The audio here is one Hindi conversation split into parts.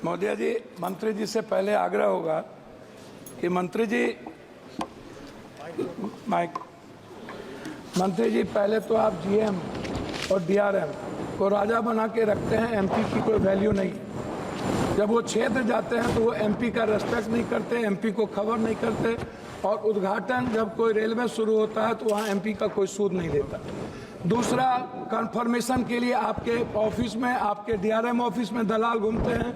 महोदय जी, मंत्री जी से पहले आग्रह होगा कि मंत्री जी पहले तो आप जीएम और डीआरएम को राजा बना के रखते हैं, एमपी की कोई वैल्यू नहीं। जब वो क्षेत्र जाते हैं तो वो एमपी का रेस्पेक्ट नहीं करते, एमपी को खबर नहीं करते, और उद्घाटन जब कोई रेलवे शुरू होता है तो वहाँ एमपी का कोई सूद नहीं देता। दूसरा, कंफर्मेशन के लिए आपके ऑफिस में, आपके डीआरएम ऑफिस में दलाल घूमते हैं।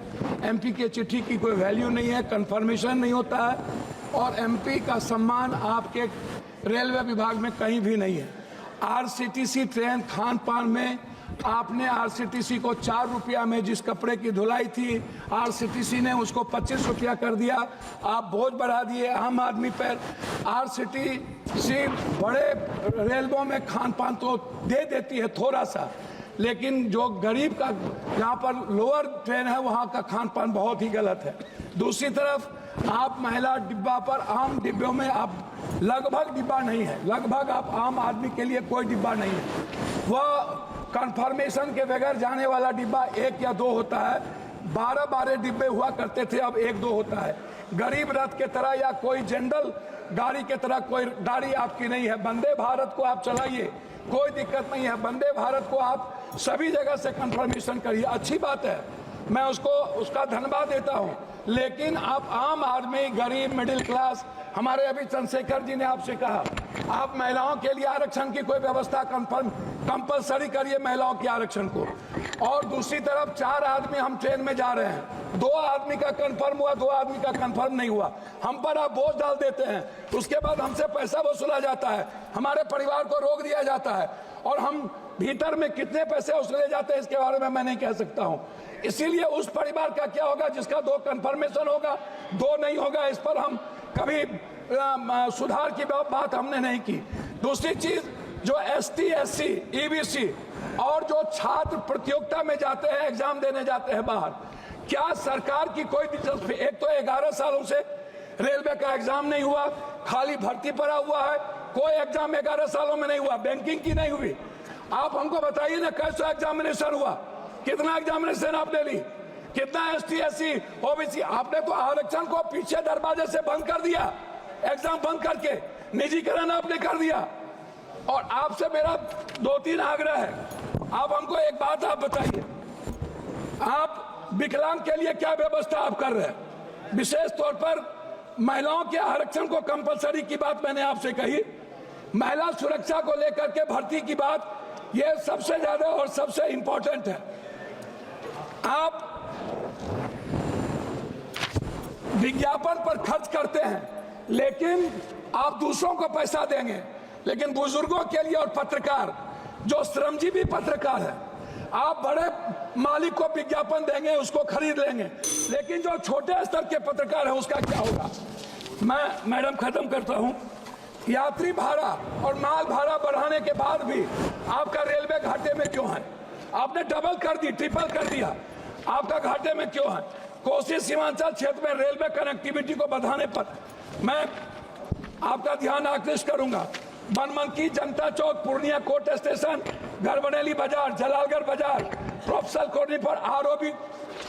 एमपी के चिट्ठी की कोई वैल्यू नहीं है, कंफर्मेशन नहीं होता है, और एमपी का सम्मान आपके रेलवे विभाग में कहीं भी नहीं है। आरसीटीसी ट्रेन खान पान में आपने आरसीटीसी को 4 रुपया में जिस कपड़े की धुलाई थी, आरसीटीसी ने उसको 25 रुपया कर दिया। आप बोझ बढ़ा दिए आम आदमी पर। आरसीटीसी बड़े रेलवों में खान पान तो दे देती है थोड़ा सा, लेकिन जो गरीब का जहाँ पर लोअर ट्रेन है वहाँ का खान पान बहुत ही गलत है। दूसरी तरफ आप महिला डिब्बा पर, आम डिब्बों में आप लगभग डिब्बा नहीं है, लगभग आप आम आदमी के लिए कोई डिब्बा नहीं है। वह कंफर्मेशन के बगैर जाने वाला डिब्बा 1 या 2 होता है। 12 डिब्बे हुआ करते थे, अब 1-2 होता है। गरीब रथ के तरह या कोई जनरल गाड़ी के तरह कोई गाड़ी आपकी नहीं है। वंदे भारत को आप चलाइए, कोई दिक्कत नहीं है। वंदे भारत को आप सभी जगह से कंफर्मेशन करिए, अच्छी बात है, मैं उसका धन्यवाद देता हूं। लेकिन आप आम आदमी, गरीब, मिडिल क्लास, हमारे अभी चंद्रशेखर जी ने आपसे कहा आप महिलाओं के लिए आरक्षण की कोई व्यवस्था कंपलसरी करिए, महिलाओं के आरक्षण को। और दूसरी तरफ 4 आदमी हम ट्रेन में जा रहे हैं, 2 आदमी का कंफर्म हुआ, 2 आदमी का कंफर्म नहीं हुआ, हम पर आप बोझ डाल देते हैं। उसके बाद हमसे पैसा वसूला जाता है, हमारे परिवार को रोक दिया जाता है, और हम भीतर में कितने पैसे वसूले जाते हैं इसके बारे में मैं नहीं कह सकता हूं। इसीलिए उस परिवार का क्या होगा जिसका 2 कंफर्मेशन होगा, 2 नहीं होगा, इस पर हम कभी सुधार की बात हमने नहीं की। दूसरी चीज, जो एसटी, एससी, ईबीसी और जो छात्र प्रतियोगिता में जाते हैं, एग्जाम देने जाते हैं बाहर, क्या सरकार की कोई दिलचस्पी? एक तो 11 सालों से रेलवे का एग्जाम नहीं हुआ, खाली भर्ती पड़ा हुआ है, कोई एग्जाम 11 सालों में नहीं हुआ, बैंकिंग की नहीं हुई। आप हमको बताइए ना, कैसा एग्जामिनेशन हुआ, कितना एग्जामिनेशन आपने ली, कितना एसटी, एससी, ओबीसी? आपने तो आरक्षण को पीछे दरवाजे से बंद कर दिया, एग्जाम बंद करके निजीकरण आपने कर दिया। और आपसे मेरा 2-3 आग्रह है, आप हमको एक बात आप बताइए, आप विकलांग के लिए क्या व्यवस्था आप कर रहे हैं? विशेष तौर पर महिलाओं के आरक्षण को कंपलसरी की बात मैंने आपसे कही, महिला सुरक्षा को लेकर के भर्ती की बात, ये सबसे ज्यादा और सबसे इंपॉर्टेंट है। आप विज्ञापन पर खर्च करते हैं, लेकिन आप दूसरों को पैसा देंगे, लेकिन बुजुर्गों के लिए और पत्रकार, जो श्रमजीवी पत्रकार है, आप बड़े मालिक को विज्ञापन देंगे, उसको खरीद लेंगे, लेकिन जो छोटे स्तर के पत्रकार है उसका क्या होगा? मैं मैडम खत्म करता हूं। यात्री भाड़ा और माल भाड़ा बढ़ाने के बाद भी आपका रेलवे घाटे में क्यों है? आपने डबल कर दी, ट्रिपल कर दिया, आपका घाटे में क्यों है? कोसी सीमांचल क्षेत्र में रेलवे कनेक्टिविटी को बढ़ाने पर मैं आपका ध्यान आकृष्ट करूंगा। बनमनकी, जनता चौक, पूर्णिया कोर्ट स्टेशन, गढ़बनेली बाजार, जलालगढ़ बाजार, प्रोफेसर कॉलोनी पर आरओबी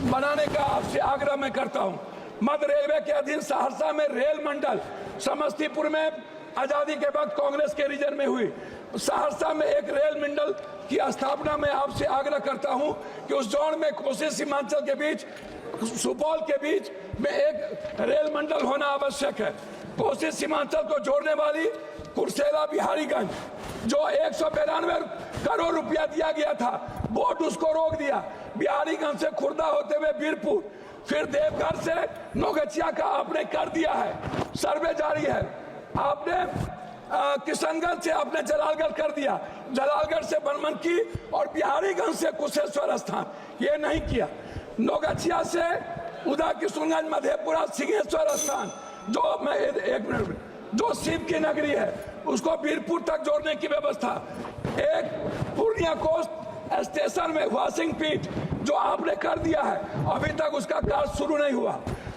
बनाने का आपसे आग्रह मैं करता हूं। मध्य रेलवे के अधीन सहरसा में रेल मंडल, समस्तीपुर में आजादी के वक्त कांग्रेस के रीजन में हुई, सहरसा में एक रेल मंडल की स्थापना में आपसे आग्रह करता हूं कि उस जोन में कोसी सीमांचल के बीच, सुपौल के बीच में एक रेल मंडल होना आवश्यक है। कोसी सीमांचल को जोड़ने वाली कुर्सेला बिहारीगंज, जो 192 करोड़ रुपया दिया गया था, बोर्ड उसको रोक दिया। बिहारीगंज से खुर्दा होते हुए बीरपुर, फिर देवघर से नौगछिया का आपने कर दिया है, सर्वे जारी है। आपने किशनगंज से आपने जलालगढ़ कर दिया, जलालगढ़ से बनमनकी और बिहारीगंज से कुशेश्वर स्थान, ये नहीं किया। नौगछिया से उदा किशनगंज, मधेपुरा, सिंहेश्वर स्थान, जो मैं एक मिनट, जो शिव की नगरी है, उसको बीरपुर तक जोड़ने की व्यवस्था। एक पूर्णिया कोस्ट स्टेशन में वॉशिंग पीट जो आपने कर दिया है, अभी तक उसका कार्य शुरू नहीं हुआ।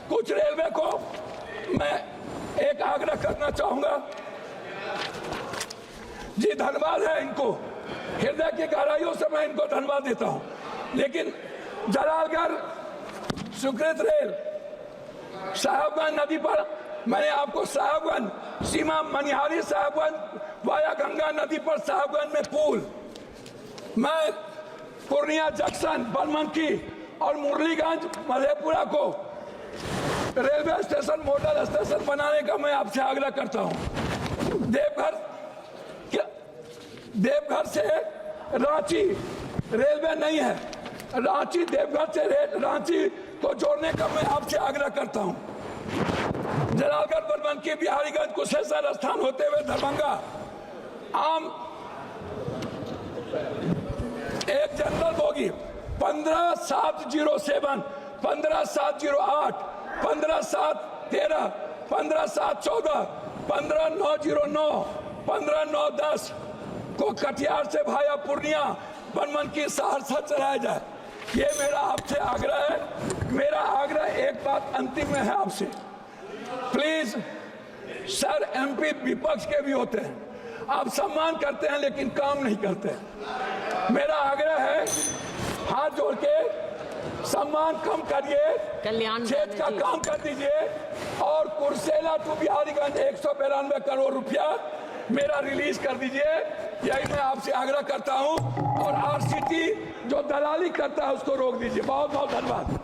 कुछ रेलवे को मैं एक आग्रह करना चाहूंगा जी, धन्यवाद है इनको, हृदय की गहराइयों से मैं इनको धन्यवाद देता हूं, लेकिन जलालगढ़ स्वीकृत रेल साहेबगंज नदी पर, मैंने आपको साहेबगंज सीमा मनिहारी साहेबगंज वाया गंगा नदी पर साहेबगंज में पुल, मैं पूर्णिया जंक्शन बनमनकी और मुरलीगंज मधेपुरा को रेलवे स्टेशन मॉडल स्टेशन बनाने का मैं आपसे आग्रह करता हूं। देवघर से रांची रेलवे नहीं है, रांची देवघर से रांची को जोड़ने का मैं आपसे आग्रह करता हूं। जलालगढ़ बनमनकी बिहारीगंज कुशेश्वर स्थान होते हुए दरभंगा आम एक जनरल बोगी 15707, 15708, 15713, 15714, 15909, 15910 को कटिहार से भाया पूर्णिया बनमनकी सहरसा चलाया जाए। ये मेरा आपसे आग्रह है। मेरा आग्रह एक बात अंतिम में है आपसे, प्लीज सर, एमपी विपक्ष के भी होते हैं, आप सम्मान करते हैं लेकिन काम नहीं करते हैं। मेरा आग्रह है, हाथ जोड़ के सम्मान कम करिए, क्षेत्र का काम कर दीजिए और कुर्सेला टू बिहारीगंज 192 करोड़ रुपया मेरा रिलीज कर दीजिए। यही मैं आपसे आग्रह करता हूं और आरसीटी जो दलाली करता है उसको रोक दीजिए। बहुत बहुत धन्यवाद।